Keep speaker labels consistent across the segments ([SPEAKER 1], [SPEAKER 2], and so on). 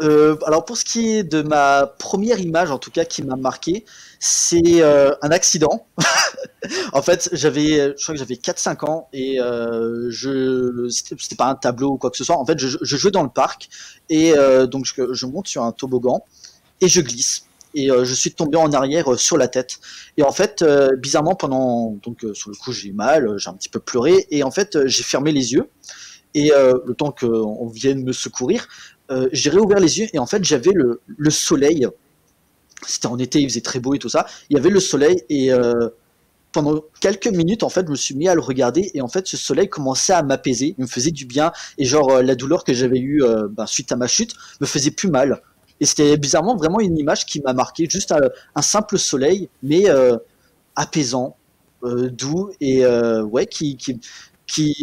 [SPEAKER 1] Alors pour ce qui est de ma première image, en tout cas qui m'a marqué, c'est un accident. En fait, je crois que j'avais 4-5 ans et c'était pas un tableau ou quoi que ce soit. En fait, je jouais dans le parc et donc je monte sur un toboggan et je glisse. Et je suis tombé en arrière sur la tête. Et en fait, bizarrement, sur le coup, j'ai eu mal, j'ai un petit peu pleuré. Et en fait, j'ai fermé les yeux. Et le temps qu'on vienne me secourir, j'ai réouvert les yeux. Et en fait, j'avais le soleil. C'était en été, il faisait très beau et tout ça. Il y avait le soleil. Et pendant quelques minutes, en fait, je me suis mis à le regarder. Et en fait, ce soleil commençait à m'apaiser. Il me faisait du bien. Et genre, la douleur que j'avais eue suite à ma chute me faisait plus mal. Et c'était bizarrement vraiment une image qui m'a marqué, juste un simple soleil, mais apaisant, doux et ouais,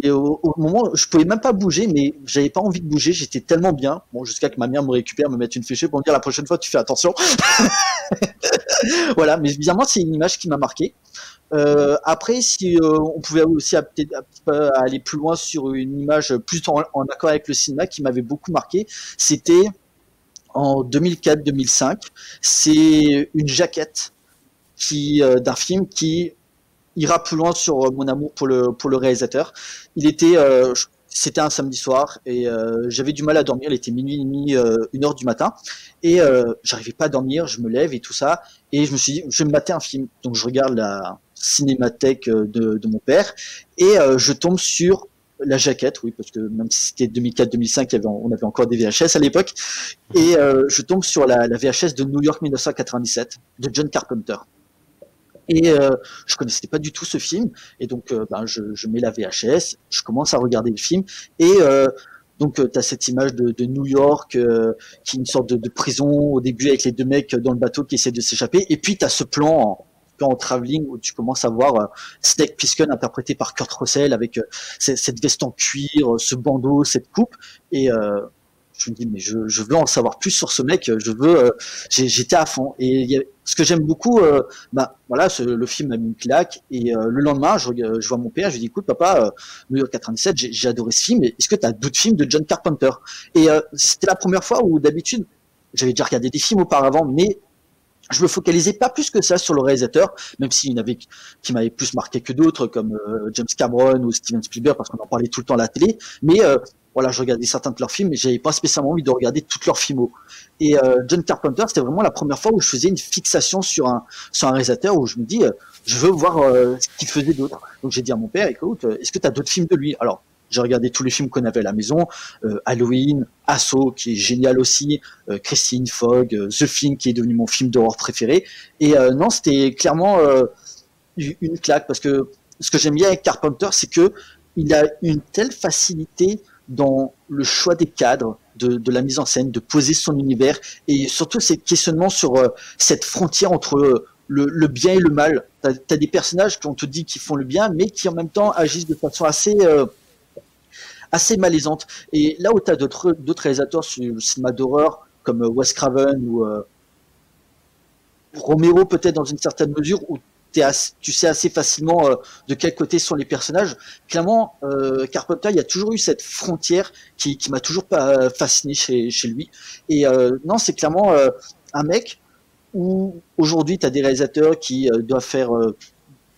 [SPEAKER 1] au moment, je pouvais même pas bouger, mais j'avais pas envie de bouger, j'étais tellement bien, bon, jusqu'à que ma mère me récupère, me mette une fléchée pour me dire la prochaine fois tu fais attention. Voilà, mais bizarrement c'est une image qui m'a marqué. Après, si on pouvait aussi peut-être un petit peu aller plus loin sur une image plus en accord avec le cinéma qui m'avait beaucoup marqué, c'était en 2004-2005. C'est une jaquette d'un film qui ira plus loin sur mon amour pour le réalisateur. C'était un samedi soir et j'avais du mal à dormir. Il était minuit et demi, 1 heure du matin et j'arrivais pas à dormir. Je me lève et tout ça et je me suis dit je vais me mater un film. Donc je regarde la cinémathèque de mon père et je tombe sur la jaquette, oui, parce que même si c'était 2004-2005, on avait encore des VHS à l'époque, et je tombe sur la VHS de New York 1997 de John Carpenter. Et je connaissais pas du tout ce film, et donc je mets la VHS, je commence à regarder le film, et donc tu as cette image de New York qui est une sorte de prison au début avec les deux mecs dans le bateau qui essaient de s'échapper, et puis tu as ce plan en travelling où tu commences à voir Snake Plissken interprété par Kurt Russell avec cette veste en cuir, ce bandeau, cette coupe, et je me dis mais je veux en savoir plus sur ce mec, j'étais à fond et ce que j'aime beaucoup, voilà, le film m'a mis une claque et le lendemain je vois mon père, je lui dis écoute papa, New York 97, j'ai adoré ce film, est-ce que tu as d'autres films de John Carpenter? Et c'était la première fois où d'habitude j'avais déjà regardé des films auparavant, mais je me focalisais pas plus que ça sur le réalisateur, même s'il y en avait qui m'avaient plus marqué que d'autres, comme James Cameron ou Steven Spielberg, parce qu'on en parlait tout le temps à la télé. Mais voilà, je regardais certains de leurs films, mais j'avais pas spécialement envie de regarder toutes leurs films. Et John Carpenter, c'était vraiment la première fois où je faisais une fixation sur un réalisateur, où je me dis, je veux voir ce qu'il faisait d'autre. Donc j'ai dit à mon père, écoute, est-ce que tu as d'autres films de lui? Alors, j'ai regardé tous les films qu'on avait à la maison, Halloween, Assaut, qui est génial aussi, Christine, Fogg, The Thing, qui est devenu mon film d'horreur préféré. Et non, c'était clairement une claque, parce que ce que j'aime bien avec Carpenter, c'est que il a une telle facilité dans le choix des cadres, de la mise en scène, de poser son univers, et surtout ces questionnements sur cette frontière entre le bien et le mal. T'as des personnages qu'on te dit qu'ils font le bien, mais qui en même temps agissent de façon assez malaisante. Et là où tu as d'autres réalisateurs sur le cinéma d'horreur, comme Wes Craven ou Romero peut-être dans une certaine mesure, où tu sais assez facilement de quel côté sont les personnages. Clairement, Carpenter, il y a toujours eu cette frontière qui m'a toujours pas fasciné chez lui. Et non, c'est clairement un mec où aujourd'hui tu as des réalisateurs qui doivent faire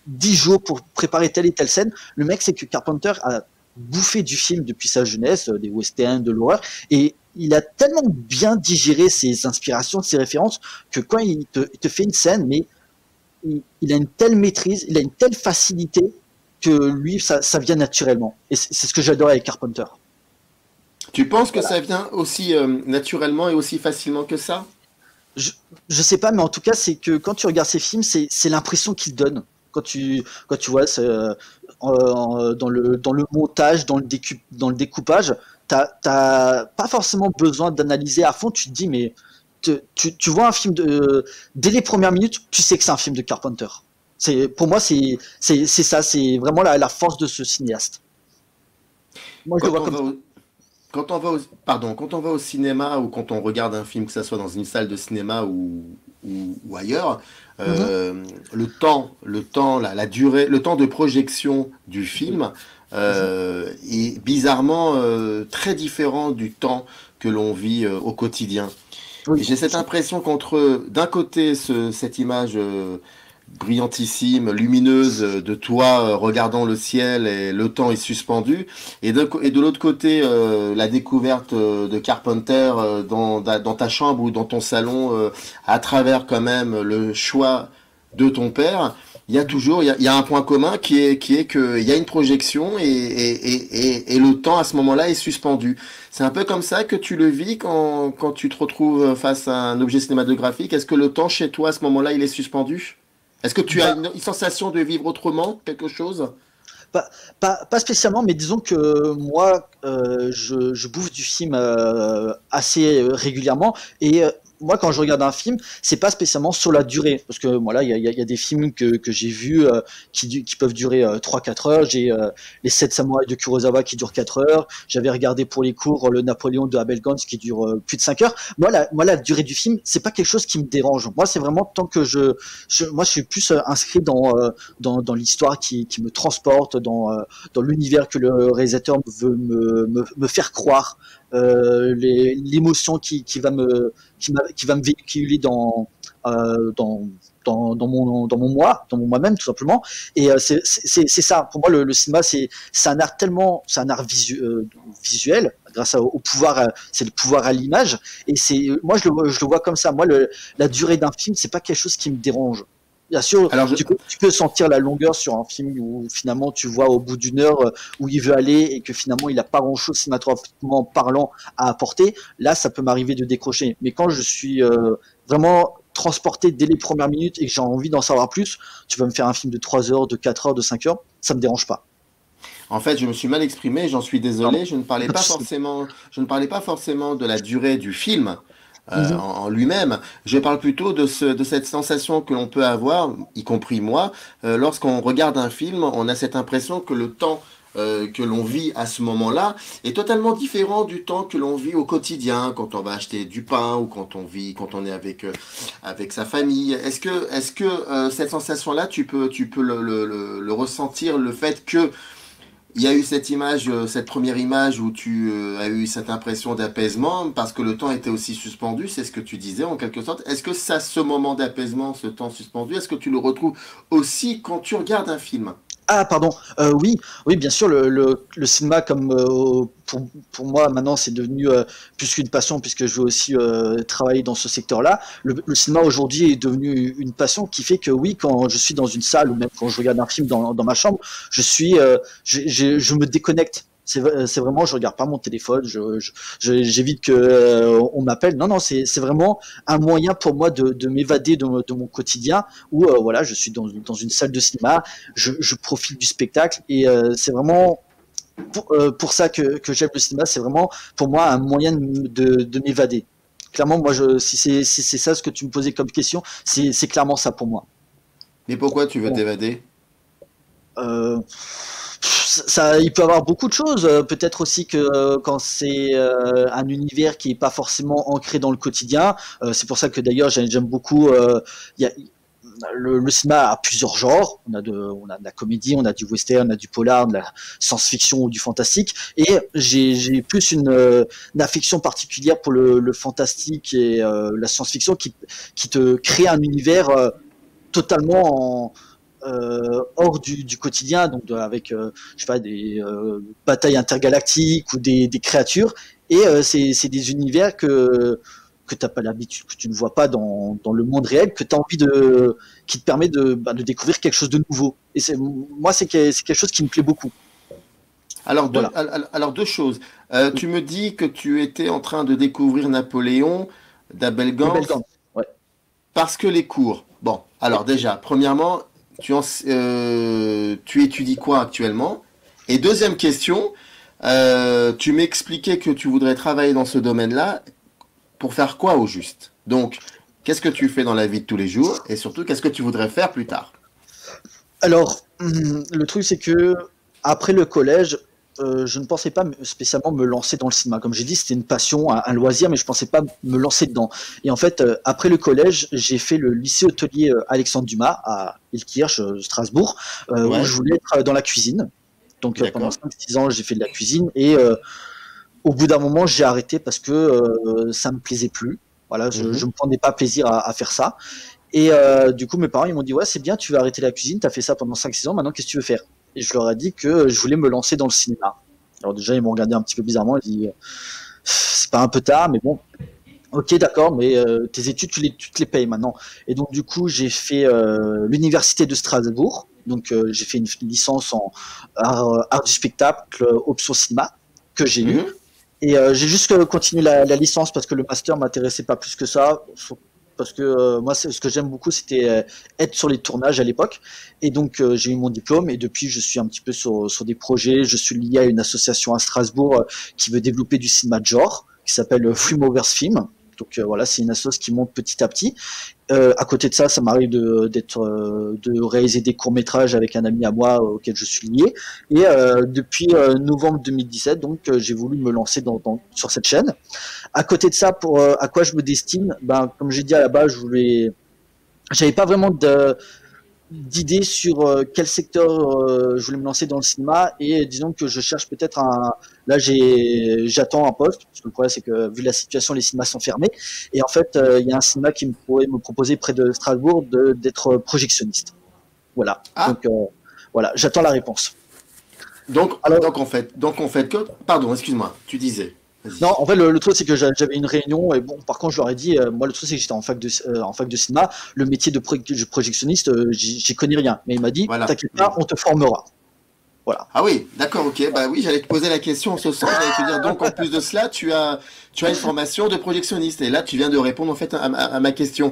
[SPEAKER 1] 10 jours pour préparer telle et telle scène. Le mec, c'est que Carpenter a bouffé du film depuis sa jeunesse, des westerns, de l'horreur, et il a tellement bien digéré ses inspirations, ses références, que quand il te fait une scène, mais il a une telle maîtrise, il a une telle facilité, que lui, ça vient naturellement. Et c'est ce que j'adore avec Carpenter.
[SPEAKER 2] Tu penses que
[SPEAKER 1] Voilà.
[SPEAKER 2] ça vient aussi naturellement et aussi facilement que ça?
[SPEAKER 1] Je, je sais pas, mais en tout cas, c'est que quand tu regardes ces films, c'est l'impression qu'il donne. Quand tu vois dans le montage, dans le découpage, t'as pas forcément besoin d'analyser à fond. Tu te dis, mais tu vois un film dès les premières minutes, tu sais que c'est un film de Carpenter. Pour moi, c'est ça, c'est vraiment la force de ce cinéaste. Moi, je le
[SPEAKER 2] Quand
[SPEAKER 1] vois
[SPEAKER 2] on
[SPEAKER 1] comme
[SPEAKER 2] va
[SPEAKER 1] ça.
[SPEAKER 2] au, quand on va au cinéma ou quand on regarde un film, que ce soit dans une salle de cinéma ou ailleurs,
[SPEAKER 1] Mhm.
[SPEAKER 2] la durée, le temps de projection du
[SPEAKER 1] Oui.
[SPEAKER 2] film
[SPEAKER 1] Mhm.
[SPEAKER 2] est bizarrement très différent du temps que l'on vit au quotidien. Et
[SPEAKER 1] Oui,
[SPEAKER 2] j'ai cette impression qu'entre, d'un côté, cette image brillantissime, lumineuse de toi regardant le ciel et le temps est suspendu, et de l'autre côté, la découverte de Carpenter dans ta chambre ou dans ton salon, à travers quand même le choix de ton père. Il y a toujours, il y a un point commun qui est que il y a une projection et le temps à ce moment-là est suspendu. C'est un peu comme ça que tu le vis quand tu te retrouves face à un objet cinématographique. Est-ce que le temps chez toi à ce moment-là il est suspendu? Est-ce que tu as
[SPEAKER 1] bah,
[SPEAKER 2] une sensation de vivre autrement, quelque chose?
[SPEAKER 1] pas, pas spécialement, mais disons que moi, je bouffe du film assez régulièrement. Et moi, quand je regarde un film, c'est pas spécialement sur la durée. Parce que voilà, il y a des films que j'ai vus qui peuvent durer 3-4 heures. J'ai Les 7 samouraïs de Kurosawa qui durent 4 heures. J'avais regardé pour les cours le Napoléon de Abel Gance qui dure plus de 5 heures. Moi, la durée du film, c'est pas quelque chose qui me dérange. Moi, c'est vraiment tant que moi, je suis plus inscrit dans l'histoire qui me transporte, dans l'univers que le réalisateur veut me faire croire, l'émotion qui va me véhiculer dans mon moi, dans mon moi-même tout simplement. Et c'est ça. Pour moi, le cinéma, c'est un art tellement, c'est un art visuel grâce au pouvoir, c'est le pouvoir à l'image. Et moi je le vois comme ça. Moi, la durée d'un film, c'est pas quelque chose qui me dérange. Bien sûr,
[SPEAKER 2] Alors,
[SPEAKER 1] tu peux sentir la longueur sur un film où finalement tu vois au bout d'une heure où il veut aller et que finalement il n'a pas grand-chose cinématographiquement parlant à apporter. Là, ça peut m'arriver de décrocher. Mais quand je suis vraiment transporté dès les premières minutes et que j'ai envie d'en savoir plus, tu vas me faire un film de 3 heures, de 4 heures, de 5 heures, ça me dérange pas.
[SPEAKER 2] en fait, je me suis mal exprimé, j'en suis
[SPEAKER 1] Pardon.
[SPEAKER 2] désolé. Je ne parlais pas forcément de la durée du film
[SPEAKER 1] Mhm.
[SPEAKER 2] en lui-même. Je parle plutôt de cette sensation que l'on peut avoir, y compris moi, lorsqu'on regarde un film, on a cette impression que le temps que l'on vit à ce moment-là est totalement différent du temps que l'on vit au quotidien, quand on va acheter du pain ou quand on est avec sa famille. Est-ce que cette sensation-là, tu peux le ressentir, le fait que il y a eu cette image, cette première image où tu as eu cette impression d'apaisement parce que le temps était aussi suspendu, c'est ce que tu disais en quelque sorte. Est-ce que ça, ce moment d'apaisement, ce temps suspendu, est-ce que tu le retrouves aussi quand tu regardes un film?
[SPEAKER 1] Ah, pardon. Oui, oui, bien sûr, le cinéma, comme pour moi, maintenant, c'est devenu plus qu'une passion, puisque je veux aussi travailler dans ce secteur-là. Le cinéma, aujourd'hui, est devenu une passion qui fait que, oui, quand je suis dans une salle, ou même quand je regarde un film dans ma chambre, je me déconnecte. C'est vraiment, je regarde pas mon téléphone, j'évite que on m'appelle. Non, non, c'est vraiment un moyen pour moi de m'évader de mon quotidien, où voilà, je suis dans une salle de cinéma, je profite du spectacle, et c'est vraiment pour ça que j'aime le cinéma. C'est vraiment pour moi un moyen de m'évader. Clairement, moi, si c'est ça ce que tu me posais comme question, c'est clairement ça pour moi.
[SPEAKER 2] Mais pourquoi tu veux
[SPEAKER 1] Bon,
[SPEAKER 2] t'évader?
[SPEAKER 1] euh, il peut y avoir beaucoup de choses. Peut-être aussi que quand c'est un univers qui est pas forcément ancré dans le quotidien, c'est pour ça que d'ailleurs j'aime beaucoup. Il y a, le cinéma a plusieurs genres. On a de la comédie, on a du western, on a du polar, de la science-fiction ou du fantastique. Et j'ai plus une affection particulière pour le fantastique et la science-fiction qui te crée un univers totalement hors du quotidien, donc avec je sais pas, des batailles intergalactiques ou des créatures. Et c'est des univers que t'as pas l'habitude, que tu ne vois pas dans le monde réel, que tu as envie qui te permet de découvrir quelque chose de nouveau. Et moi, c'est quelque chose qui me plaît beaucoup. Voilà.
[SPEAKER 2] Alors deux choses. Tu me dis que tu étais en train de découvrir Napoléon d'Abel
[SPEAKER 1] De
[SPEAKER 2] Gance
[SPEAKER 1] Belgame. Ouais.
[SPEAKER 2] parce que les cours. Bon,
[SPEAKER 1] Oui.
[SPEAKER 2] alors déjà, premièrement, tu étudies quoi actuellement? Et deuxième question, tu m'expliquais que tu voudrais travailler dans ce domaine-là pour faire quoi au juste? Donc, qu'est-ce que tu fais dans la vie de tous les jours et surtout, qu'est-ce que tu voudrais faire plus tard?
[SPEAKER 1] Alors, le truc, c'est que après le collège, je ne pensais pas spécialement me lancer dans le cinéma. Comme j'ai dit, c'était une passion, un loisir, mais je ne pensais pas me lancer dedans. Et en fait, après le collège, j'ai fait le lycée hôtelier Alexandre Dumas à Ilkirch, Strasbourg, où je
[SPEAKER 2] Ouais,
[SPEAKER 1] voulais être dans la cuisine. Donc pendant
[SPEAKER 2] d'accord.
[SPEAKER 1] 5-6 ans, j'ai fait de la cuisine, et Au bout d'un moment, j'ai arrêté parce que ça me plaisait plus. Voilà, je
[SPEAKER 2] Mhm.
[SPEAKER 1] me prenais pas plaisir à faire ça. Et du coup, mes parents, ils m'ont dit, ouais, c'est bien, tu veux arrêter la cuisine, t'as fait ça pendant 5-6 ans, maintenant, qu'est-ce que tu veux faire? Et je leur ai dit que je voulais me lancer dans le cinéma. Alors déjà, ils m'ont regardé un petit peu bizarrement, ils ont dit, c'est pas un peu tard, mais bon, ok, d'accord, mais tes études, tu te les payes maintenant. Et donc, du coup, j'ai fait l'université de Strasbourg. Donc, j'ai fait une licence en art du spectacle, option cinéma, que j'ai eu.
[SPEAKER 2] Mhm.
[SPEAKER 1] Et j'ai juste continué la licence parce que le master m'intéressait pas plus que ça. Parce que moi, ce que j'aime beaucoup, c'était être sur les tournages à l'époque. Et donc, j'ai eu mon diplôme et depuis, je suis un petit peu sur des projets. Je suis lié à une association à Strasbourg qui veut développer du cinéma de genre, qui s'appelle
[SPEAKER 2] Mhm.
[SPEAKER 1] Flumovers Film. Donc voilà, c'est une association qui monte petit à petit. À côté de ça, ça m'arrive de réaliser des courts métrages avec un ami à moi auquel je suis lié. Et depuis novembre 2017, donc j'ai voulu me lancer sur cette chaîne. À côté de ça, pour à quoi je me destine, ben comme j'ai dit à la base, j'avais pas vraiment d'idée sur quel secteur je voulais me lancer dans le cinéma et disons que je cherche peut-être là j'attends un poste parce que le problème c'est que vu la situation les cinémas sont fermés et en fait il y a un cinéma qui me pourrait me proposer près de Strasbourg d'être projectionniste. Voilà.
[SPEAKER 2] Ah,
[SPEAKER 1] Donc voilà, j'attends la réponse.
[SPEAKER 2] donc,
[SPEAKER 1] Alors
[SPEAKER 2] donc en fait que, pardon, excuse-moi, tu disais,
[SPEAKER 1] non,
[SPEAKER 2] vas-y.
[SPEAKER 1] en fait, le truc, c'est que j'avais une réunion, et bon, par contre, je leur ai dit, moi, le truc, c'est que j'étais en fac de cinéma, le métier de projectionniste, j'y connais rien. Mais il m'a dit,
[SPEAKER 2] Voilà.
[SPEAKER 1] t'inquiète pas, on te formera. Voilà.
[SPEAKER 2] Ah oui, d'accord, ok. Bah oui, j'allais te poser la question en ce sens. J'allais te dire, donc en plus de cela, tu as une formation de projectionniste. Et là, tu viens de répondre en fait à ma question.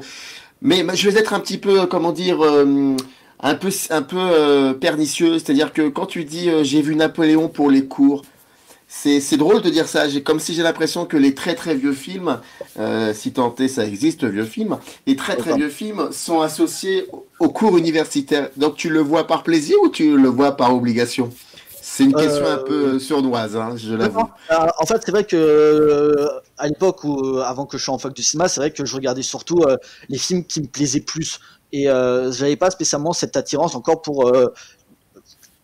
[SPEAKER 2] Mais je vais être un petit peu, comment dire, un peu pernicieux. C'est-à-dire que quand tu dis, j'ai vu Napoléon pour les cours, c'est drôle de dire ça. Comme si j'ai l'impression que les très très vieux films, si tant est ça existe, vieux films, les très très
[SPEAKER 1] D'accord.
[SPEAKER 2] vieux films sont associés aux cours universitaires. Donc tu le vois par plaisir ou tu le vois par obligation? C'est une question un
[SPEAKER 1] Euh,
[SPEAKER 2] peu sournoise, hein, je
[SPEAKER 1] non, non.
[SPEAKER 2] l'avoue.
[SPEAKER 1] En fait, c'est vrai que à l'époque où, avant que je sois en fac de cinéma, c'est vrai que je regardais surtout les films qui me plaisaient plus. Et j'avais pas spécialement cette attirance encore pour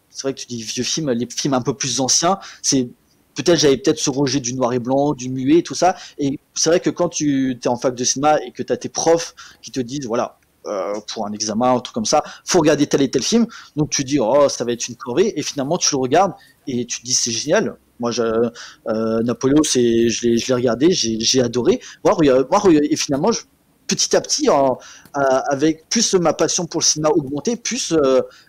[SPEAKER 1] c'est vrai que tu dis vieux films, les films un peu plus anciens, c'est peut-être j'avais peut-être ce rejet du noir et blanc, du muet et tout ça. Et c'est vrai que quand tu es en fac de cinéma et que tu as tes profs qui te disent voilà, pour un examen, un truc comme ça, faut regarder tel et tel film. Donc tu dis oh ça va être une corvée et finalement tu le regardes et tu te dis c'est génial. Moi, Napoléon, je l'ai regardé, j'ai adoré. Et finalement, petit à petit, avec plus ma passion pour le cinéma augmentait, plus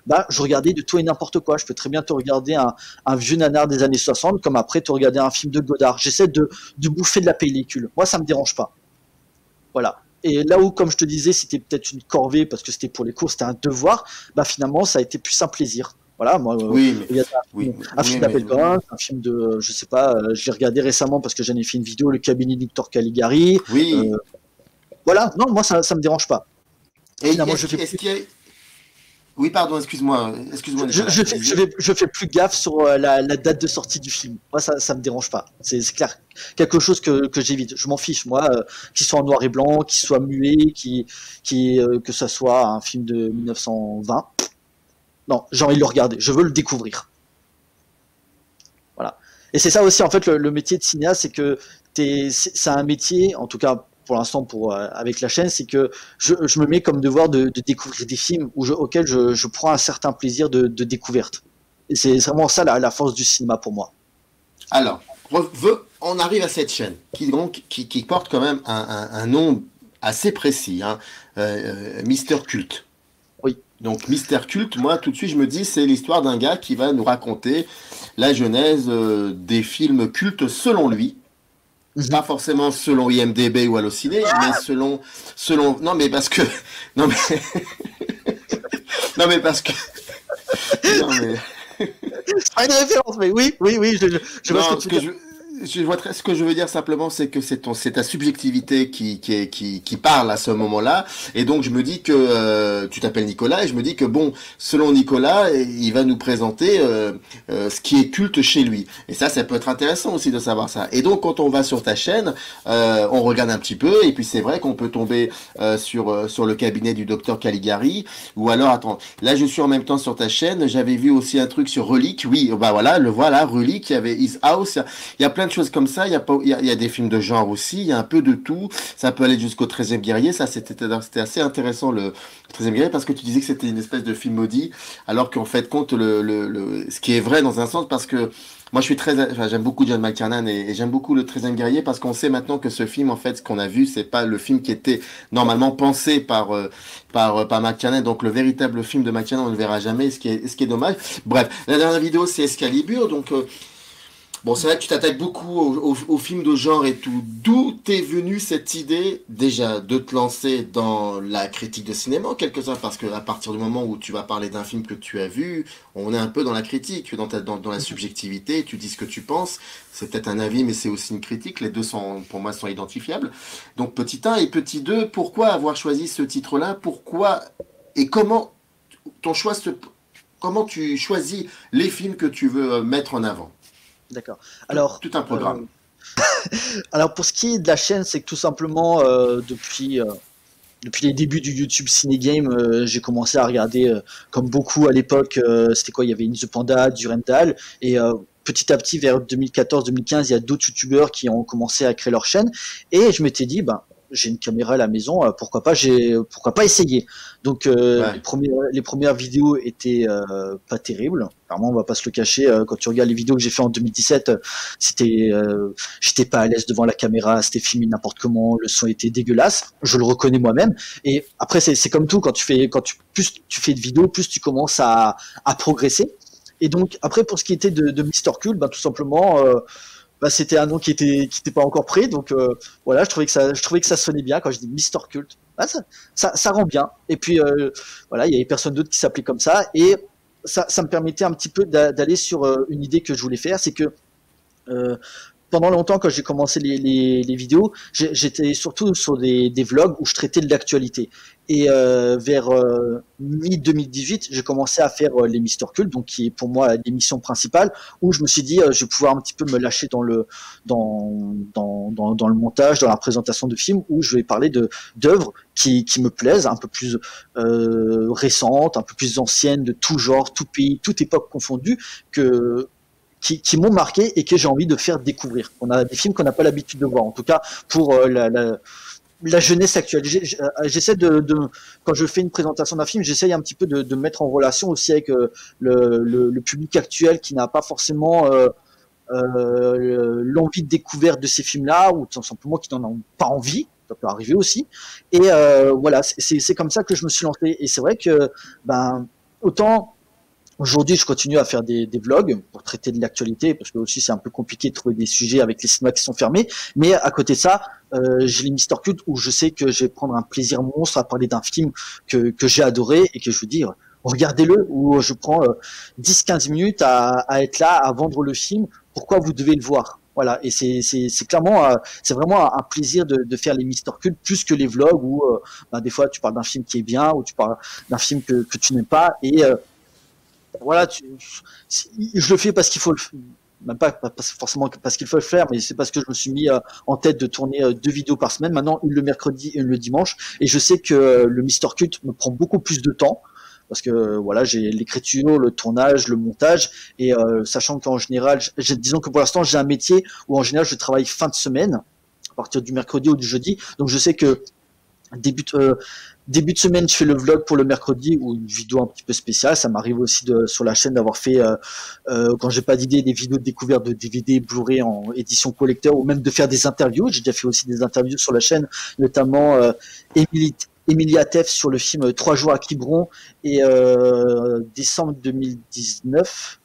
[SPEAKER 1] bah, je regardais de tout et n'importe quoi. Je peux très bien te regarder un vieux nanar des années 60, comme après te regarder un film de Godard. J'essaie de bouffer de la pellicule. Moi, ça me dérange pas. Voilà. Et là où, comme je te disais, c'était peut-être une corvée parce que c'était pour les cours, c'était un devoir, bah finalement, ça a été plus un plaisir. Voilà, moi,
[SPEAKER 2] Oui, mais
[SPEAKER 1] regarder
[SPEAKER 2] oui,
[SPEAKER 1] un
[SPEAKER 2] oui,
[SPEAKER 1] film
[SPEAKER 2] mais
[SPEAKER 1] d'Appel Corin, un film de, je sais pas, je l'ai regardé récemment parce que j'en ai fait une vidéo, le cabinet d'Hector Caligari.
[SPEAKER 2] oui.
[SPEAKER 1] Voilà, non, moi, ça me dérange pas.
[SPEAKER 2] Et
[SPEAKER 1] Finalement, je fais
[SPEAKER 2] est-ce
[SPEAKER 1] plus
[SPEAKER 2] qu'il y a... Oui, pardon, excuse-moi, Nicolas, tu disais?
[SPEAKER 1] je fais plus gaffe sur la date de sortie du film. Moi, ça me dérange pas. C'est clair. Quelque chose que j'évite. Je m'en fiche, moi, qu'il soit en noir et blanc, qu'il soit muet, que ça soit un film de 1920. Non, j'ai envie de le regarder. Je veux le découvrir. Voilà. Et c'est ça aussi, en fait, le métier de cinéaste, c'est que c'est un métier, en tout cas pour l'instant avec la chaîne, c'est que je me mets comme devoir de découvrir des films auxquels je prends un certain plaisir de découverte. Et c'est vraiment ça la force du cinéma pour moi.
[SPEAKER 2] Alors, on arrive à cette chaîne qui porte quand même un nom assez précis, hein, Mister Culte.
[SPEAKER 1] Oui.
[SPEAKER 2] Donc Mister Culte, moi tout de suite je me dis c'est l'histoire d'un gars qui va nous raconter la genèse des films cultes selon lui.
[SPEAKER 1] Mhm.
[SPEAKER 2] Pas forcément selon IMDb ou Allociné, mais selon, non mais parce que, non mais, non mais parce que, non mais,
[SPEAKER 1] C'est pas une référence, mais oui, oui, oui, je vois ce que
[SPEAKER 2] non,
[SPEAKER 1] tu veux dire.
[SPEAKER 2] ce que je veux dire simplement, c'est que c'est ta subjectivité qui parle à ce moment-là. Et donc, je me dis que, tu t'appelles Nicolas, et je me dis que bon, selon Nicolas, il va nous présenter, ce qui est culte chez lui. Et ça peut être intéressant aussi de savoir ça. Et donc, quand on va sur ta chaîne, on regarde un petit peu, et puis c'est vrai qu'on peut tomber, sur le cabinet du docteur Caligari, ou alors, attends, là, je suis en même temps sur ta chaîne, j'avais vu aussi un truc sur Relique. Oui, bah voilà, le voilà, Relique, il y avait His House, il y a plein de choses comme ça. Il y a pas, il y a des films de genre aussi. Il y a un peu de tout. Ça peut aller jusqu'au 13e guerrier. Ça, c'était assez intéressant, le 13e guerrier, parce que tu disais que c'était une espèce de film maudit, alors qu'en fait, compte ce qui est vrai dans un sens, parce que moi, je suis enfin, j'aime beaucoup John McTiernan et j'aime beaucoup le 13e guerrier parce qu'on sait maintenant que ce film, en fait, ce qu'on a vu, c'est pas le film qui était normalement pensé par McTiernan. Donc, le véritable film de McTiernan, on ne le verra jamais, ce qui est dommage. Bref, la dernière vidéo, c'est Excalibur. Donc, bon, c'est vrai que tu t'attaques beaucoup aux films de genre et tout. D'où t'es venue cette idée, déjà, de te lancer dans la critique de cinéma, en quelque sorte, parce que à partir du moment où tu vas parler d'un film que tu as vu, on est un peu dans la critique, dans la subjectivité, tu dis ce que tu penses. C'est peut-être un avis, mais c'est aussi une critique. Les deux sont, pour moi, sont identifiables. Donc, petit 1 et petit 2, pourquoi avoir choisi ce titre-là? Pourquoi et comment ton choix comment tu choisis les films que tu veux mettre en avant?
[SPEAKER 1] D'accord. Alors,
[SPEAKER 2] Tout un programme.
[SPEAKER 1] alors pour ce qui est de la chaîne, c'est que tout simplement depuis les débuts du YouTube Ciné Game, j'ai commencé à regarder comme beaucoup à l'époque. C'était quoi? Il y avait In The Panda, Durandal, et petit à petit vers 2014-2015, il y a d'autres YouTubeurs qui ont commencé à créer leur chaîne, et je m'étais dit, ben j'ai une caméra à la maison, pourquoi pas essayer. Donc
[SPEAKER 2] Ouais.
[SPEAKER 1] les premières vidéos étaient pas terribles. Clairement, on va pas se le cacher. Quand tu regardes les vidéos que j'ai fait en 2017, c'était, j'étais pas à l'aise devant la caméra, c'était filmé n'importe comment, le son était dégueulasse. Je le reconnais moi-même. Et après, c'est comme tout, plus tu fais de vidéos, plus tu commences à progresser. Et donc après, pour ce qui était de Mister Cult, ben tout simplement. Bah, c'était un nom qui était pas encore prêt, donc voilà, je trouvais que ça sonnait bien quand je dis Mister Cult. Ah, ça rend bien. Et puis voilà, il y avait personne d'autre qui s'appelait comme ça, et ça me permettait un petit peu d'aller sur une idée que je voulais faire, c'est que euh, pendant longtemps, quand j'ai commencé les vidéos, j'étais surtout sur des vlogs où je traitais de l'actualité. Et vers mi-2018, j'ai commencé à faire les Mister Cult, donc qui est pour moi l'émission principale, où je me suis dit, je vais pouvoir un petit peu me lâcher dans le montage, dans la présentation de films, où je vais parler d'œuvres qui me plaisent, un peu plus récentes, un peu plus anciennes, de tout genre, tout pays, toute époque confondue, qui m'ont marqué et que j'ai envie de faire découvrir. On a des films qu'on n'a pas l'habitude de voir, en tout cas pour la jeunesse actuelle. J'essaie quand je fais une présentation d'un film, j'essaye un petit peu de mettre en relation aussi avec le public actuel qui n'a pas forcément l'envie de découverte de ces films-là, ou tout simplement qui n'en ont pas envie. Ça peut arriver aussi. Et voilà, c'est comme ça que je me suis lancé. Et c'est vrai que ben autant aujourd'hui, je continue à faire des vlogs pour traiter de l'actualité, parce que aussi c'est un peu compliqué de trouver des sujets avec les cinémas qui sont fermés. Mais à côté de ça, j'ai les Mister Cult où je sais que je vais prendre un plaisir monstre à parler d'un film que j'ai adoré et que je veux dire, regardez-le, où je prends 10-15 minutes à être là, à vendre le film, pourquoi vous devez le voir. Voilà, et c'est clairement, c'est vraiment un plaisir de faire les Mister Cult plus que les vlogs où ben, des fois tu parles d'un film qui est bien, ou tu parles d'un film que tu n'aimes pas, et voilà, je le fais parce qu'il faut même pas forcément parce qu'il faut le faire, mais c'est parce que je me suis mis en tête de tourner 2 vidéos par semaine, maintenant une le mercredi et une le dimanche, et je sais que le Mister Cult me prend beaucoup plus de temps, parce que voilà, j'ai l'écriture, le tournage, le montage, et sachant qu'en général, disons que pour l'instant j'ai un métier où en général je travaille fin de semaine, à partir du mercredi ou du jeudi, donc je sais que début début de semaine, je fais le vlog pour le mercredi ou une vidéo un petit peu spéciale. Ça m'arrive aussi sur la chaîne d'avoir fait, quand j'ai pas d'idée, des vidéos de découverte de DVD, Blu-ray en édition collector, ou même de faire des interviews. J'ai déjà fait aussi des interviews sur la chaîne, notamment Emilia Teff sur le film 3 jours à Quiberon, et décembre 2019.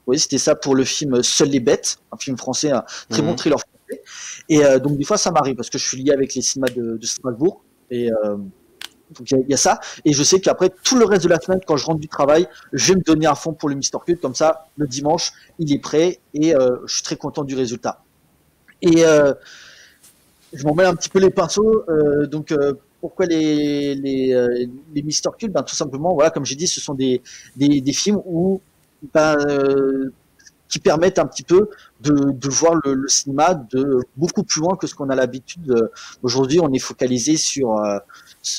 [SPEAKER 1] Oui, c'était ça pour le film Seules les bêtes, un film français, un très bon
[SPEAKER 2] Mhm.
[SPEAKER 1] thriller français. Et donc des fois ça m'arrive parce que je suis lié avec les cinémas de Strasbourg, et donc il y a ça, et je sais qu'après tout le reste de la semaine, quand je rentre du travail, je vais me donner à fond pour le Mister Cult, comme ça le dimanche il est prêt, et je suis très content du résultat. Et je m'en mêle un petit peu les pinceaux, donc pourquoi les Mister Cult? Ben tout simplement, voilà, comme j'ai dit, ce sont des films où ben, qui permettent un petit peu de voir le cinéma de beaucoup plus loin que ce qu'on a l'habitude. Aujourd'hui, on est focalisé sur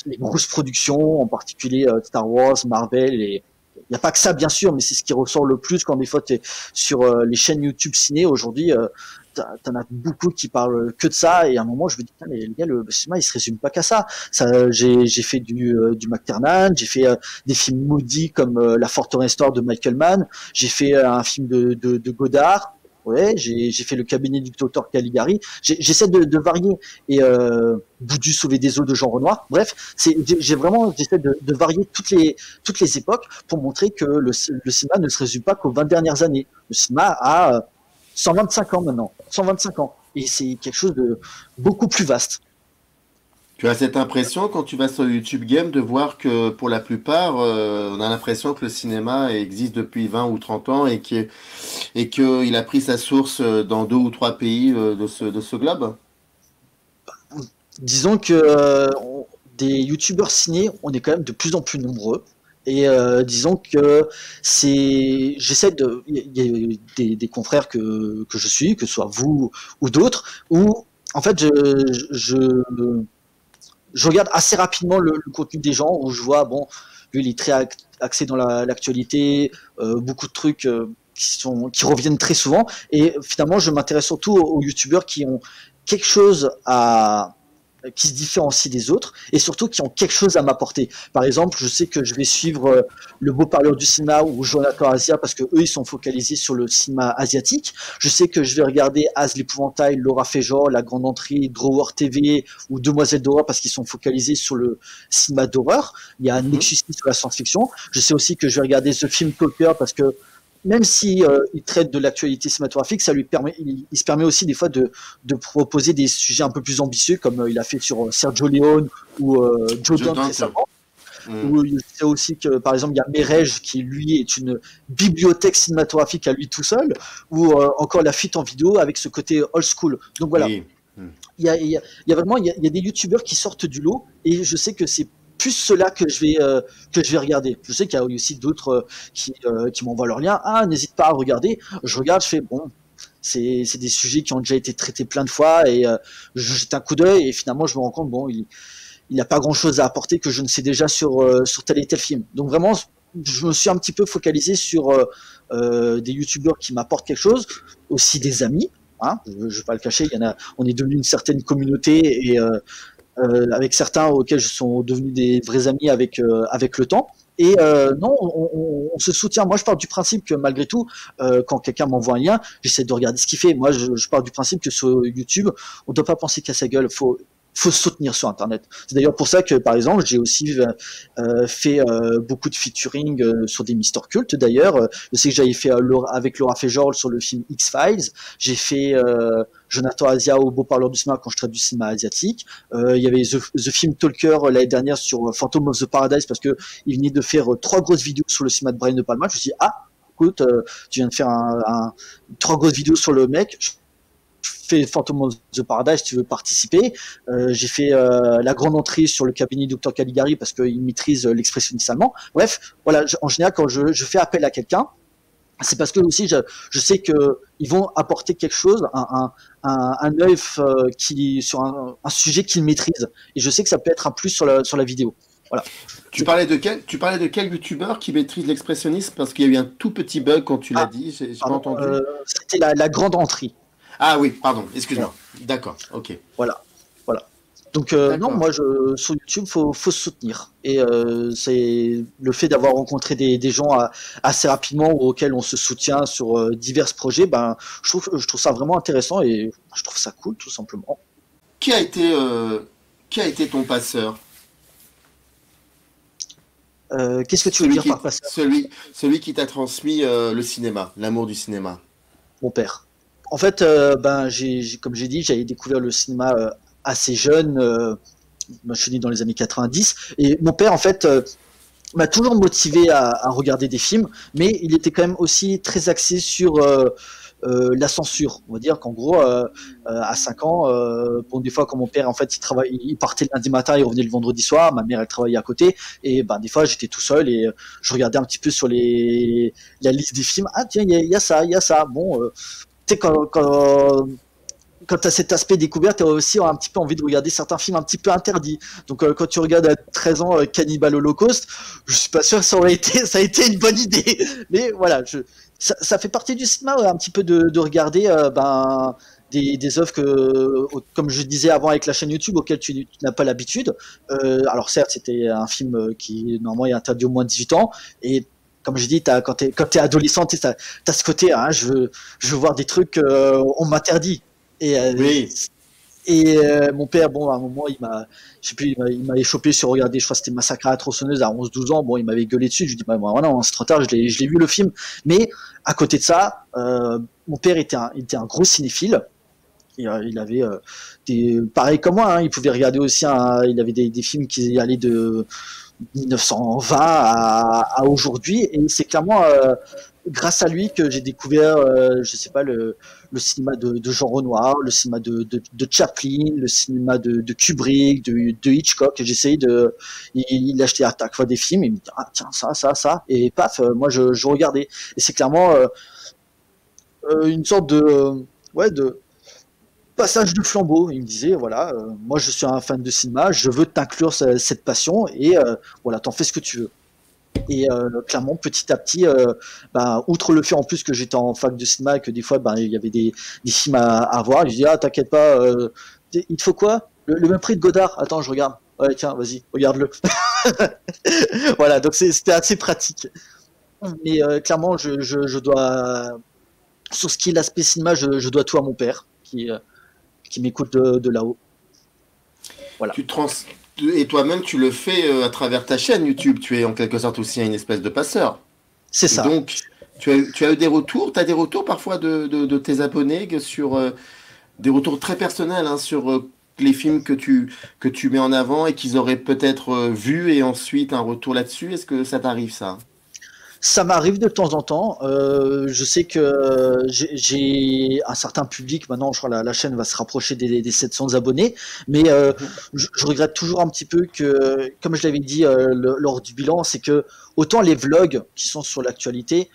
[SPEAKER 1] les grosses productions, en particulier Star Wars, Marvel, et Il n'y a pas que ça, bien sûr, mais c'est ce qui ressort le plus quand des fois tu es sur les chaînes YouTube ciné. Aujourd'hui, t'en as beaucoup qui parlent que de ça. Et à un moment, je me dis, mais les gars, le cinéma, il se résume pas qu'à ça. J'ai fait du McTiernan, j'ai fait des films maudits comme La Forteresse Histoire de Michael Mann, j'ai fait un film de Godard. Ouais, j'ai fait le cabinet du docteur Caligari. J'essaie de varier et Boudu sauver des eaux de Jean Renoir. Bref, j'essaie de varier toutes les époques pour montrer que le cinéma ne se résume pas qu'aux 20 dernières années. Le cinéma a 125 ans maintenant, 125 ans, et c'est quelque chose de beaucoup plus vaste.
[SPEAKER 2] Tu as cette impression quand tu vas sur YouTube Game de voir que pour la plupart, on a l'impression que le cinéma existe depuis 20 ou 30 ans et qu'il a pris sa source dans deux ou trois pays de ce globe.
[SPEAKER 1] Disons que des youtubeurs ciné, on est quand même de plus en plus nombreux. Et disons que j'essaie il y a des confrères que je suis, que ce soit vous ou d'autres, où en fait je regarde assez rapidement le contenu des gens, où je vois, bon, lui il est très axé dans l'actualité, beaucoup de trucs qui reviennent très souvent, et finalement je m'intéresse surtout aux youtubeurs qui ont quelque chose qui se différencient des autres et surtout qui ont quelque chose à m'apporter. Par exemple, je sais que je vais suivre le beau parleur du cinéma ou Jonathan Asia parce que eux ils sont focalisés sur le cinéma asiatique. Je sais que je vais regarder Az l'épouvantail, Laura Fejor, La Grande Entrée, Drawer TV ou Demoiselle d'horreur parce qu'ils sont focalisés sur le cinéma d'horreur. Il y a Nexus sur la science-fiction. Je sais aussi que je vais regarder The Film Talker parce que même si il traite de l'actualité cinématographique, ça lui permet, il se permet aussi des fois de proposer des sujets un peu plus ambitieux, comme il a fait sur Sergio Leone ou Joe Dante récemment. Où il sait aussi que, par exemple, il y a Merej qui, lui, est une bibliothèque cinématographique à lui tout seul, ou encore La Fuite en vidéo avec ce côté old school. Donc voilà,
[SPEAKER 2] Oui.
[SPEAKER 1] il y a vraiment il y a des youtubeurs qui sortent du lot, et je sais que c'est plus cela que je vais regarder. Je sais qu'il y a aussi d'autres qui m'envoient leurs liens. Ah, n'hésite pas à regarder. Je regarde, je fais bon. C'est des sujets qui ont déjà été traités plein de fois, et je jette un coup d'œil et finalement je me rends compte, bon, il n'a pas grand chose à apporter que je ne sais déjà sur tel et tel film. Donc vraiment, je me suis un petit peu focalisé sur des youtubeurs qui m'apportent quelque chose, aussi des amis. Hein, je ne vais pas le cacher, on est devenu une certaine communauté, et avec certains auxquels je sont devenus des vrais amis avec le temps. Et non, on se soutient. Moi, je pars du principe que malgré tout, quand quelqu'un m'envoie un lien, j'essaie de regarder ce qu'il fait. Moi, je pars du principe que sur YouTube, on ne doit pas penser qu'à sa gueule. Faut se soutenir sur Internet. C'est d'ailleurs pour ça que, par exemple, j'ai aussi fait beaucoup de featuring sur des Mister Cult. D'ailleurs, je sais que j'avais fait avec Laura Fejor sur le film X-Files. J'ai fait Jonathan Asia au beau parleur du cinéma quand je traite du cinéma asiatique. Il y avait The Film Talker l'année dernière sur Phantom of the Paradise parce que il venait de faire 3 grosses vidéos sur le cinéma de Brian De Palma. Je me suis dit, ah, écoute, tu viens de faire 3 grosses vidéos sur le mec. Fait Phantom of the Paradise, si tu veux participer. J'ai fait La Grande Entrée sur le cabinet du Dr Caligari parce qu'il maîtrise l'expressionnisme allemand. Bref, voilà, en général, quand je fais appel à quelqu'un, c'est parce que aussi je sais que ils vont apporter quelque chose, un œil sur un sujet qu'ils maîtrisent. Et je sais que ça peut être un plus sur la vidéo. Voilà.
[SPEAKER 2] Tu parlais de quel youtubeur qui maîtrise l'expressionnisme? Parce qu'il y a eu un tout petit bug quand tu l'as dit, j'ai pas entendu.
[SPEAKER 1] C'était la Grande Entrée.
[SPEAKER 2] Ah oui, pardon, excuse-moi. D'accord, ok.
[SPEAKER 1] Voilà. Donc non, moi sur YouTube, faut se soutenir. Et c'est le fait d'avoir rencontré des gens assez rapidement auxquels on se soutient sur divers projets, ben je trouve ça vraiment intéressant et je trouve ça cool tout simplement.
[SPEAKER 2] Qui a été ton passeur?
[SPEAKER 1] Qu'est-ce que tu veux dire par passeur?
[SPEAKER 2] Celui qui t'a transmis le cinéma, l'amour du cinéma.
[SPEAKER 1] Mon père. En fait, comme j'ai dit, j'avais découvert le cinéma assez jeune. Moi, je suis né dans les années 90. Et mon père, en fait, m'a toujours motivé à regarder des films, mais il était quand même aussi très axé sur la censure. On va dire qu'en gros, à 5 ans, bon, des fois, quand mon père, en fait, il partait le lundi matin, il revenait le vendredi soir, ma mère, elle travaillait à côté, et ben, des fois, j'étais tout seul et je regardais un petit peu sur la liste des films. Ah, tiens, il y a ça, il y a ça. Bon, tu sais, quand tu as cet aspect découverte, tu as aussi un petit peu envie de regarder certains films un petit peu interdits. Donc quand tu regardes à 13 ans Cannibal Holocaust, je suis pas sûr que ça a été une bonne idée. Mais voilà, ça fait partie du cinéma un petit peu de regarder des œuvres que, comme je disais avant avec la chaîne YouTube, auxquelles tu n'as pas l'habitude. Alors certes, c'était un film qui normalement est interdit au moins de 18 ans, et comme je dis, quand t'es adolescent, t'as ce côté, hein, je veux voir des trucs, on m'interdit. Et,
[SPEAKER 2] Oui.
[SPEAKER 1] mon père, bon, à un moment, je sais plus, il m'avait chopé sur regarder, je crois que c'était Massacre à la tronçonneuse à 11-12 ans. Bon, il m'avait gueulé dessus. Je lui dis, bah, voilà, c'est trop tard, je l'ai vu le film. Mais à côté de ça, mon père était un gros cinéphile. Il avait pareil comme moi, hein, il pouvait regarder aussi, il avait des films qui allaient de 1920 à aujourd'hui, et c'est clairement grâce à lui que j'ai découvert, je sais pas, le cinéma de Jean Renoir, le cinéma de Chaplin, le cinéma de Kubrick, de Hitchcock. Et j'essayais il achetait à chaque fois des films, et il me dit, ah tiens, ça, et paf, moi je regardais. Et c'est clairement une sorte de passage de flambeau. Il me disait, voilà, moi je suis un fan de cinéma, je veux t'inclure cette passion, et voilà, t'en fais ce que tu veux. Et clairement, petit à petit, outre le fait en plus que j'étais en fac de cinéma et que des fois, il y avait des films à voir, je dis, ah, t'inquiète pas, il te faut quoi, le même prix de Godard? Attends, je regarde. Ouais, tiens, vas-y, regarde-le. Voilà, donc c'était assez pratique. Mais clairement, je dois, sur ce qui est l'aspect cinéma, je dois tout à mon père, qui m'écoute de là-haut. Voilà.
[SPEAKER 2] Tu trans... Et toi-même, tu le fais à travers ta chaîne YouTube. Tu es en quelque sorte aussi une espèce de passeur.
[SPEAKER 1] C'est
[SPEAKER 2] Et
[SPEAKER 1] ça.
[SPEAKER 2] donc, tu as eu des retours, tu as des retours parfois de tes abonnés sur des retours très personnels, hein, sur les films que tu mets en avant et qu'ils auraient peut-être vu et ensuite un retour là-dessus. Est-ce que ça t'arrive ça?
[SPEAKER 1] Ça m'arrive de temps en temps. Je sais que j'ai un certain public. Maintenant, je crois que la chaîne va se rapprocher des 700 abonnés. Mais
[SPEAKER 2] Mhm.
[SPEAKER 1] je regrette toujours un petit peu que, comme je l'avais dit lors du bilan, c'est que autant les vlogs qui sont sur l'actualité,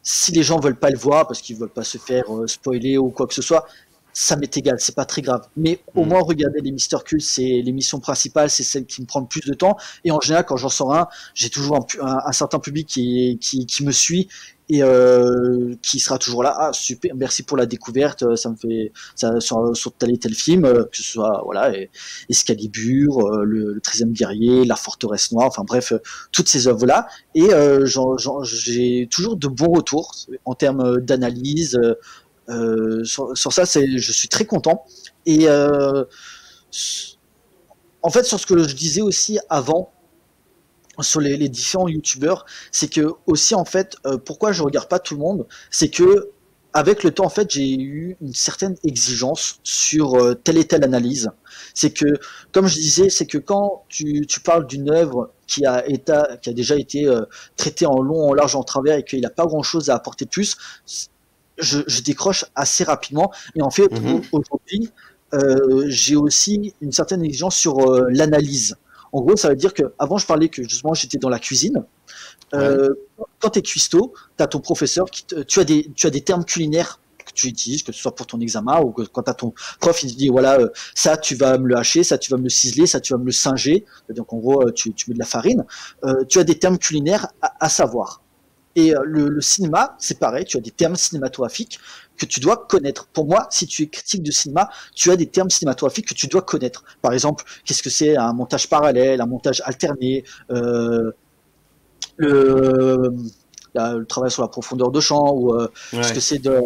[SPEAKER 1] si les gens veulent pas le voir parce qu'ils veulent pas se faire spoiler ou quoi que ce soit, ça m'est égal, c'est pas très grave. Mais au
[SPEAKER 2] Mhm.
[SPEAKER 1] moins, regardez les Mister Cult, c'est l'émission principale, c'est celle qui me prend le plus de temps. Et en général, quand j'en sors un, j'ai toujours un certain public qui me suit et qui sera toujours là. Ah, super, merci pour la découverte, ça me fait ça sur tel et tel film, que ce soit voilà, Excalibur, le 13e guerrier, La Forteresse Noire, enfin bref, toutes ces œuvres-là. Et j'ai toujours de bons retours en termes d'analyse. Sur ça, je suis très content. Et en fait, sur ce que je disais aussi avant, sur les différents youtubeurs, c'est que aussi en fait, pourquoi je regarde pas tout le monde, c'est que avec le temps en fait, j'ai eu une certaine exigence sur telle et telle analyse. C'est que, comme je disais, c'est que quand tu parles d'une œuvre qui a déjà été traitée en long, en large, en travers et qu'il n'a pas grand chose à apporter de plus, je décroche assez rapidement. Et en fait,
[SPEAKER 2] Mhm.
[SPEAKER 1] aujourd'hui, j'ai aussi une certaine exigence sur l'analyse. En gros, ça veut dire que avant, je parlais que justement, j'étais dans la cuisine.
[SPEAKER 2] Ouais.
[SPEAKER 1] Euh, Quand tu es cuistot, tu as ton professeur, tu as des termes culinaires que tu utilises, que ce soit pour ton examen ou que quand tu as ton prof, il te dit voilà, ça tu vas me le hacher, ça tu vas me le ciseler, ça tu vas me le singer. Donc en gros, tu mets de la farine. Tu as des termes culinaires à savoir. Et le cinéma, c'est pareil, tu as des termes cinématographiques que tu dois connaître. Pour moi, si tu es critique de cinéma, tu as des termes cinématographiques que tu dois connaître. Par exemple, qu'est-ce que c'est un montage parallèle, un montage alterné, le, le travail sur la profondeur de champ, ou ce que
[SPEAKER 2] Ouais.
[SPEAKER 1] c'est de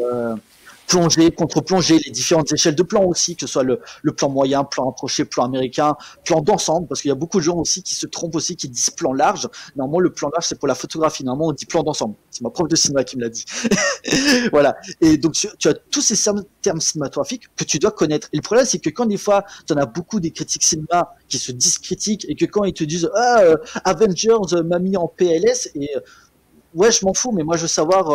[SPEAKER 1] plonger, contre-plonger, les différentes échelles de plan aussi, que ce soit le plan moyen, plan approché, plan américain, plan d'ensemble, parce qu'il y a beaucoup de gens aussi qui se trompent aussi, qui disent plan large. Normalement, le plan large, c'est pour la photographie. Normalement, on dit plan d'ensemble. C'est ma prof de cinéma qui me l'a dit. Voilà. Et donc, tu as tous ces termes cinématographiques que tu dois connaître. Et le problème, c'est que quand des fois, tu en as beaucoup des critiques cinéma qui se disent critiques et que quand ils te disent, ah, Avengers m'a mis en PLS, et ouais, je m'en fous, mais moi je veux savoir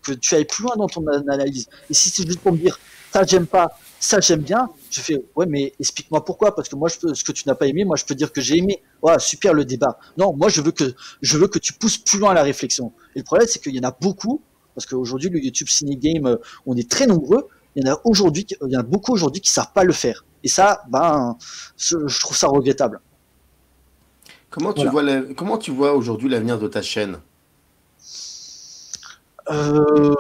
[SPEAKER 1] que tu ailles plus loin dans ton analyse. Et si c'est juste pour me dire ça j'aime pas, ça j'aime bien, je fais ouais, mais explique-moi pourquoi, parce que moi ce que tu n'as pas aimé, moi je peux dire que j'ai aimé. Ouais, super le débat. Non, moi je veux que tu pousses plus loin la réflexion. Et le problème c'est qu'il y en a beaucoup, parce qu'aujourd'hui le YouTube Ciné Game, on est très nombreux. Il y en a beaucoup aujourd'hui qui savent pas le faire. Et ça, ben, je trouve ça regrettable. Voilà.
[SPEAKER 2] Comment tu vois aujourd'hui l'avenir de ta chaîne?
[SPEAKER 1] Euh,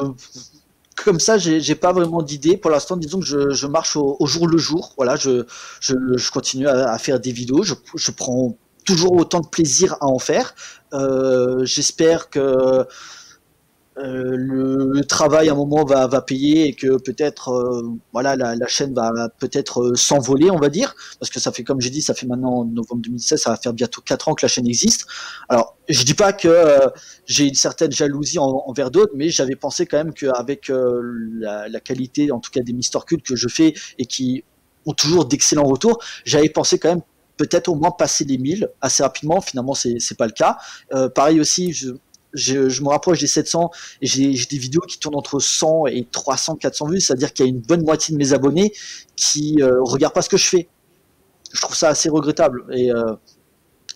[SPEAKER 1] Comme ça, j'ai pas vraiment d'idée pour l'instant. Disons que je marche au jour le jour. Voilà, je continue à faire des vidéos. Je prends toujours autant de plaisir à en faire. J'espère que le travail à un moment va payer et que peut-être voilà la chaîne va peut-être s'envoler, on va dire, parce que ça fait, comme j'ai dit, ça fait maintenant en novembre 2016, ça va faire bientôt 4 ans que la chaîne existe. Alors je dis pas que j'ai une certaine jalousie envers d'autres, mais j'avais pensé quand même qu'avec la qualité en tout cas des Mister Cult que je fais et qui ont toujours d'excellents retours, j'avais pensé quand même peut-être au moins passer les 1000 assez rapidement. Finalement c'est pas le cas. Pareil aussi, je me rapproche des 700 et j'ai des vidéos qui tournent entre 100 et 300, 400 vues, c'est-à-dire qu'il y a une bonne moitié de mes abonnés qui regardent pas ce que je fais. Je trouve ça assez regrettable. Et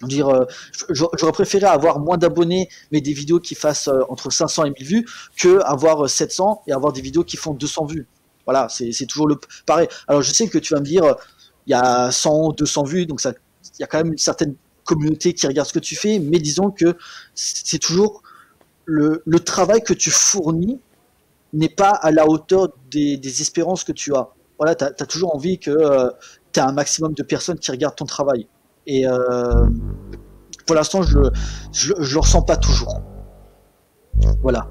[SPEAKER 1] dire, j'aurais préféré avoir moins d'abonnés, mais des vidéos qui fassent entre 500 et 1000 vues, que avoir 700 et avoir des vidéos qui font 200 vues. Voilà, c'est toujours le pareil. Alors je sais que tu vas me dire, il y a 100, 200 vues, donc ça, il y a quand même une certaine communauté qui regarde ce que tu fais, mais disons que c'est toujours le travail que tu fournis n'est pas à la hauteur des espérances que tu as. Voilà, tu as toujours envie que tu as un maximum de personnes qui regardent ton travail. Et pour l'instant, je le ressens pas toujours. Voilà.